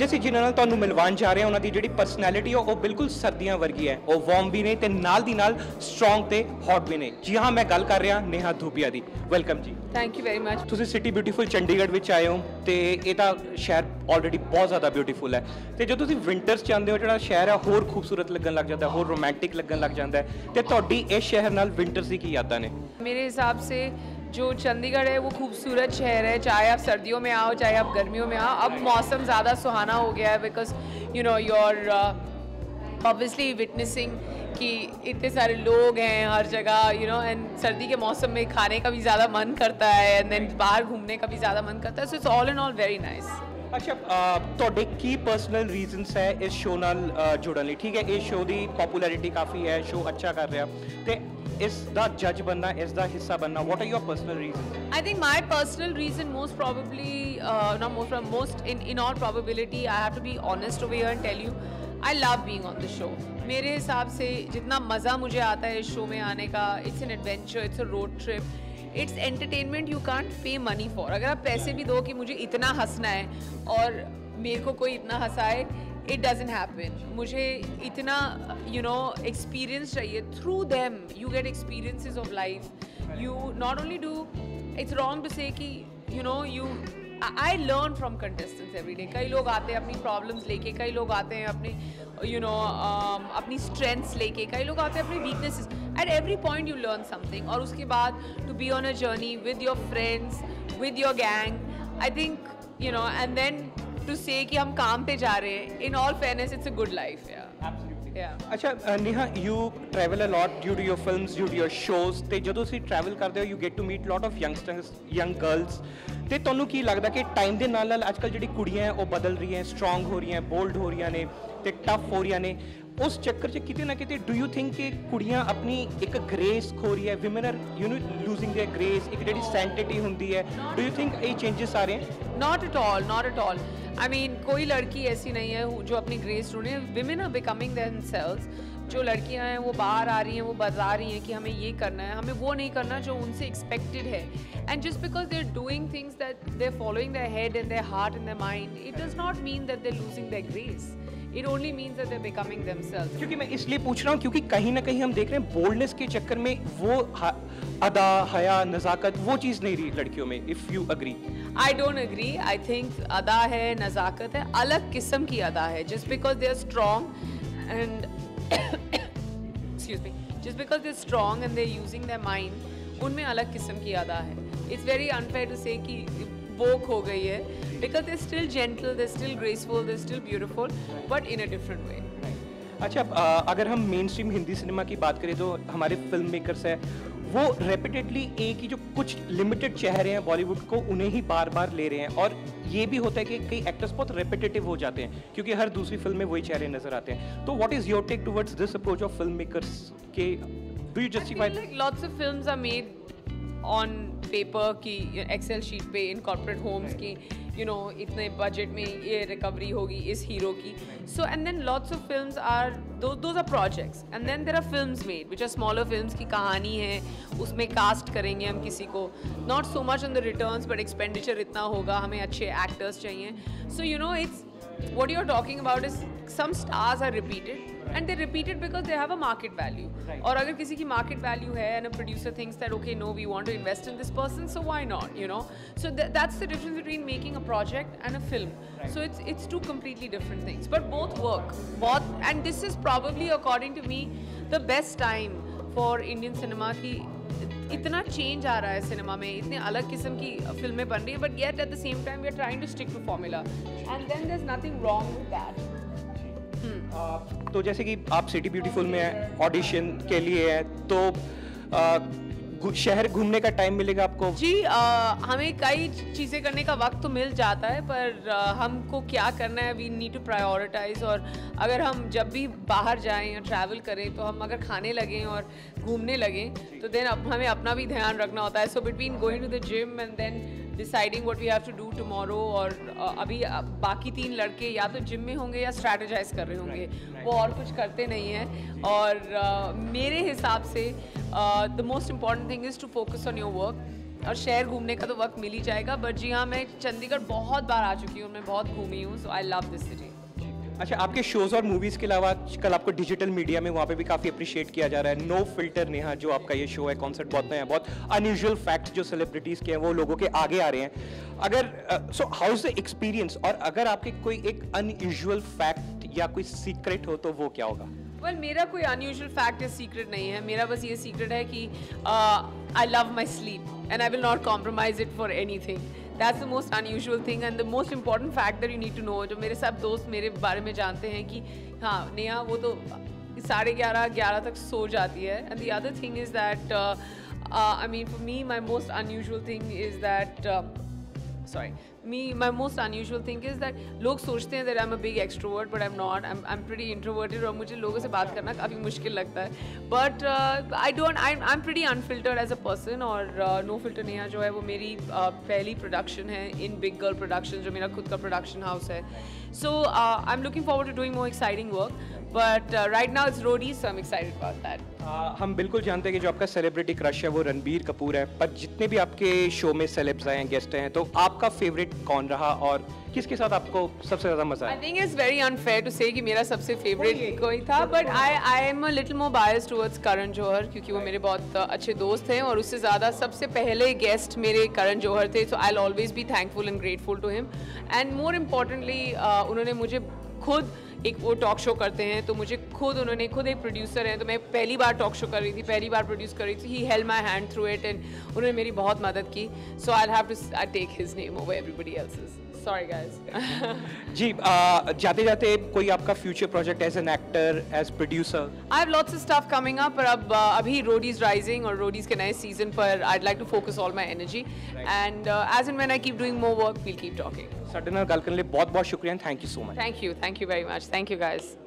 ਅੱਜ ਅਸੀਂ ਜਿਨ੍ਹਾਂ ਨਾਲ ਤੁਹਾਨੂੰ ਮਿਲਵਾਉਣ ਜਾ ਰਹੇ ਹਾਂ ਉਹਨਾਂ ਦੀ ਜਿਹੜੀ ਪਰਸਨੈਲਿਟੀ ਉਹ ਬਿਲਕੁਲ ਸਰਦੀਆਂ ਵਰਗੀ ਹੈ। ਉਹ ਵਾਰਮ ਵੀ ਨੇ ਤੇ ਨਾਲ ਦੀ ਨਾਲ ਸਟਰੋਂਗ ਤੇ ਹੌਟ ਵੀ ਨੇ। ਜੀ ਹਾਂ, ਮੈਂ ਗੱਲ ਕਰ ਰਿਹਾ ਨੇਹਾ ਧੂਪੀਆ ਦੀ। ਵੈਲਕਮ ਜੀ। Thank you very much. ਤੁਸੀਂ ਸਿਟੀ ਬਿਊਟੀਫੁਲ ਚੰਡੀਗੜ੍ਹ ਵਿੱਚ ਆਏ ਹੋ ਤੇ ਇਹ ਤਾਂ ਸ਼ਹਿਰ ਆਲਰੇਡੀ ਬਹੁਤ ਜ਼ਿਆਦਾ ਬਿਊਟੀਫੁਲ ਹੈ ਤੇ ਜਦੋਂ ਤੁਸੀਂ ਵਿੰਟਰਸ 'ਚ ਆਉਂਦੇ ਹੋ ਜਿਹੜਾ ਸ਼ਹਿਰ ਹੈ ਹੋਰ ਖੂਬਸੂਰਤ ਲੱਗਣ ਲੱਗ ਜਾਂਦਾ, ਹੋਰ ਰੋਮਾਂਟਿਕ ਲੱਗਣ ਲੱਗ ਜਾਂਦਾ ਤੇ ਤੁਹਾਡੀ ਇਸ ਸ਼ਹਿਰ ਨਾਲ ਵਿੰਟਰਸ ਦੀ ਕੀ ਯਾਦਾਂ ਨੇ? मेरे हिसाब से जो चंडीगढ़ है वो खूबसूरत शहर है, चाहे आप सर्दियों में आओ चाहे आप गर्मियों में आओ। अब मौसम ज़्यादा सुहाना हो गया है because you know you are obviously witnessing कि इतने सारे लोग हैं हर जगह, यू नो, एंड सर्दी के मौसम में खाने का भी ज़्यादा मन करता है एंड देन बाहर घूमने का भी ज़्यादा मन करता है। So it's all in all very nice. ਅੱਛਾ, ਤੁਹਾਡੇ ਕੀ ਪਰਸਨਲ ਰੀਜ਼ਨਸ ਹੈ ਇਸ ਸ਼ੋਅ ਨਾਲ ਜੁੜਨ ਲਈ? ਠੀਕ ਹੈ, ਇਹ ਸ਼ੋਅ ਦੀ ਪਪੂਲੈਰਿਟੀ ਕਾਫੀ ਹੈ, ਸ਼ੋਅ ਅੱਛਾ ਕਰ ਰਿਹਾ ਤੇ ਇਸ ਦਾ ਜੱਜ बनना, ਇਸ ਦਾ ਹਿੱਸਾ बनना, what are your personal reasons? I think my personal reason most probably, in all probability, I have to be honest over here and tell you, I love being on the show. मेरे हिसाब से जितना मज़ा मुझे आता है इस show में आने का, it's an adventure, it's a road trip, it's entertainment you can't pay money for. अगर आप पैसे भी दो कि मुझे इतना हंसना है और मेरे को कोई इतना हंसाए, it doesn't happen. मुझे इतना experience चाहिए. Through them you get experiences of life. You not only do, it's wrong to say कि I learn from contestants every day. कई लोग आते हैं अपनी problems लेके, कई लोग आते हैं अपने अपनी strengths लेके, कई लोग आते हैं अपनी weaknesses. At every point you learn something. और उसके बाद to be on a journey with your friends, with your gang, I think and then to say कि हम काम पे जा रहे हैं, in all fairness it's a good life. Absolutely. Yeah. अच्छा Neha, you travel a lot due to your films, due to your shows ਤੇ ਜਦੋਂ ਤੁਸੀਂ travel ਕਰਦੇ ਹੋ you get to meet lot of youngsters, young girls ਤੇ ਤੁਹਾਨੂੰ ਕੀ ਲੱਗਦਾ ਕਿ ਟਾਈਮ ਦੇ ਨਾਲ ਨਾਲ ਅੱਜਕੱਲ ਜਿਹੜੀ ਕੁੜੀਆਂ ਹੈ ਉਹ ਬਦਲ ਰਹੀਆਂ, ਸਟਰੋਂਗ ਹੋ ਰਹੀਆਂ, ਬੋਲਡ ਹੋ ਰਹੀਆਂ ਨੇ ਤੇ ਟਫ ਹੋ ਰਹੀਆਂ ਨੇ? ਉਸ ਚੱਕਰ 'ਚ ਕਿਤੇ ਨਾ ਕਿਤੇ ਡੂ ਯੂ ਥਿੰਕ ਕਿ ਕੁੜੀਆਂ ਆਪਣੀ ਇੱਕ ਗ੍ਰੇਸ ਖੋ ਰਹੀ ਹੈ, women are losing their grace, ਇੱਕ ਜਿਹੜੀ ਸੈਂਟਿਟੀ ਹੁੰਦੀ ਹੈ? ਡੂ ਯੂ ਥਿੰਕ ਇਹ ਚੇਂजेस ਆ ਰਹੇ हैं? Not at all, not at all. I mean, कोई लड़की ऐसी नहीं है जो अपनी ग्रेस ढूंढे. Women are becoming themselves. जो लड़कियां हैं वो बाहर आ रही हैं, वो बता रही हैं कि हमें ये करना है, हमें वो नहीं करना जो उनसे एक्सपेक्टेड है. And just because they're doing things that they're following their head and their heart and their mind, it does not mean that they're losing their grace. It only means that they're becoming themselves. क्योंकि मैं इसलिए पूछ रहा हूँ क्योंकि कहीं ना कहीं हम देख रहे हैं बोल्डनेस के चक्कर में वो अदा, हया, नज़ाकत वो चीज़ नहीं रही लड़कियों में. If you agree? I don't agree. I think अदा है, नज़ाकत है, अलग किस्म की अदा है. Just because they're strong and excuse me, just because they're strong and they're using their mind, उनमें अलग किस्म की अदा है. It's very unfair to say कि वो खो गई है, because they're still gentle, they're still graceful, they're still beautiful, but in a different way. अच्छा, अगर हम मेन स्ट्रीम हिंदी सिनेमा की बात करें तो हमारे फिल्म मेकर्स हैं वो रेपिटेडली एक ही जो कुछ लिमिटेड चेहरे हैं बॉलीवुड को उन्हें ही बार बार ले रहे हैं और ये भी होता है कि कई एक्टर्स बहुत रेपिटेटिव हो जाते हैं क्योंकि हर दूसरी फिल्म में वही चेहरे नजर आते हैं. तो what is your take towards this approach of film makers के do you justify? Like lots of films are made on paper की एक्सेल शीट पे in corporate homes की इतने बजट में ये रिकवरी होगी इस हीरो की. So and then lots of films are those are projects and then there are films made which are smaller films की कहानी है, उसमें कास्ट करेंगे हम किसी को, not so much on the returns but expenditure इतना होगा, हमें अच्छे एक्टर्स चाहिए. So it's what you're talking about is some stars are repeated and they're repeated because they have a market value. Right. और अगर किसी की market value है and a producer thinks that okay no we want to invest in this person so why not, so that's the difference between making a project and a film. Right. So it's two completely different things but both work. And this is probably according to me the best time for Indian cinema की इतना change आ रहा है cinema में, इतने अलग किस्म की फिल्में बन रही हैं but yet at the same time we are trying to stick to formula and then there is nothing wrong with that. तो जैसे कि आप सिटी ब्यूटीफुल में हैं, ऑडिशन के लिए है तो शहर घूमने का टाइम मिलेगा आपको? जी हमें कई चीज़ें करने का वक्त तो मिल जाता है पर हमको क्या करना है वी नीड टू प्रायोरिटाइज. और अगर हम जब भी बाहर जाएं या ट्रैवल करें तो हम अगर खाने लगें और घूमने लगें तो देन हमें अपना भी ध्यान रखना होता है. So between going to the gym and then deciding what we have to do tomorrow और अभी बाकी 3 लड़के या तो जिम में होंगे या स्ट्रैटेजाइज कर रहे होंगे, वो और कुछ करते नहीं हैं. और मेरे हिसाब से the most important thing is to focus on your work, और शहर घूमने का तो वक्त मिल ही जाएगा, बट जी हाँ, मैं चंडीगढ़ बहुत बार आ चुकी हूँ, मैं बहुत घूमी हूँ, सो आई लव दिस सिटी। अच्छा, आपके शोज़ और मूवीज़ के अलावा कल आपको डिजिटल मीडिया में वहाँ पे भी काफ़ी अप्रिशिएट किया जा रहा है। नो फिल्टर नेहा जो आपका ये शो है, कॉन्सेप्ट बहुत नया है, बहुत अनयूजुअल फैक्ट्स जो सेलिब्रिटीज़ के हैं वो लोगों के आगे आ रहे हैं। अगर so how is the experience, और अगर आपके कोई एक अनयूजुअल फैक्ट या कोई सीक्रेट हो तो वो क्या होगा? वेल मेरा कोई अनयूजुअल फैक्ट या सीक्रेट नहीं है, मेरा बस ये सीक्रेट है कि I love my sleep and I will not compromise it for anything. That's the most unusual thing and the most important fact that you need to know. जो मेरे सब दोस्त मेरे बारे में जानते हैं कि हाँ नेहा वो तो 11:30 तक सो जाती है। And the other thing is that I mean for me my most unusual thing is that my most unusual thing is that लोग सोचते हैं that I'm a big extrovert but I'm not. I'm pretty introverted और मुझे लोगों से बात करना काफ़ी मुश्किल लगता है, but I'm pretty unfiltered as a person। और No Filter नेहा जो है वो मेरी पहली प्रोडक्शन है इन बिग गर्ल प्रोडक्शन, जो मेरा खुद का प्रोडक्शन हाउस है। So I'm looking forward to doing more exciting work, but right now it's roadies, so I'm excited about that। हम बिल्कुल जानते हैं कि जो आपका सेलिब्रिटी क्रश है वो रणबीर कपूर है, पर जितने भी आपके शो में सेलेब्स आए हैं, गेस्ट हैं, तो आपका फेवरेट कौन रहा और किसके साथ आपको सबसे ज़्यादा मजा आया? I think it's very unfair to say कि मेरा सबसे फेवरेट कोई था, but I am a little more biased towards Karan Johar, क्योंकि वो मेरे बहुत अच्छे दोस्त हैं और उससे ज़्यादा सबसे पहले गेस्ट मेरे करण जौहर थे, so I'll always be thankful and grateful to him। And more importantly उन्होंने मुझे खुद एक वो टॉक शो करते हैं, तो मुझे उन्होंने खुद एक प्रोड्यूसर हैं, तो मैं पहली बार टॉक शो कर रही थी, पहली बार प्रोड्यूस कर रही थी। He held my hand through it and उन्होंने मेरी बहुत मदद की। So I have to take his name over everybody else's. Sorry guys. जी, जाते जाते कोई आपका future project as an actor, as producer? I have lots of stuff coming up, पर अब अभी रोडीज राइजिंग और रोडीज के नए सीजन पर I like to focus all my energy and as and when I keep doing more work we'll keep talking. ਸਾਡੇ ਨਾਲ ਗੱਲ ਕਰਨ ਲਈ ਬਹੁਤ ਬਹੁਤ ਸ਼ੁਕਰੀਆ, thank you so much. Thank you very much, thank you guys.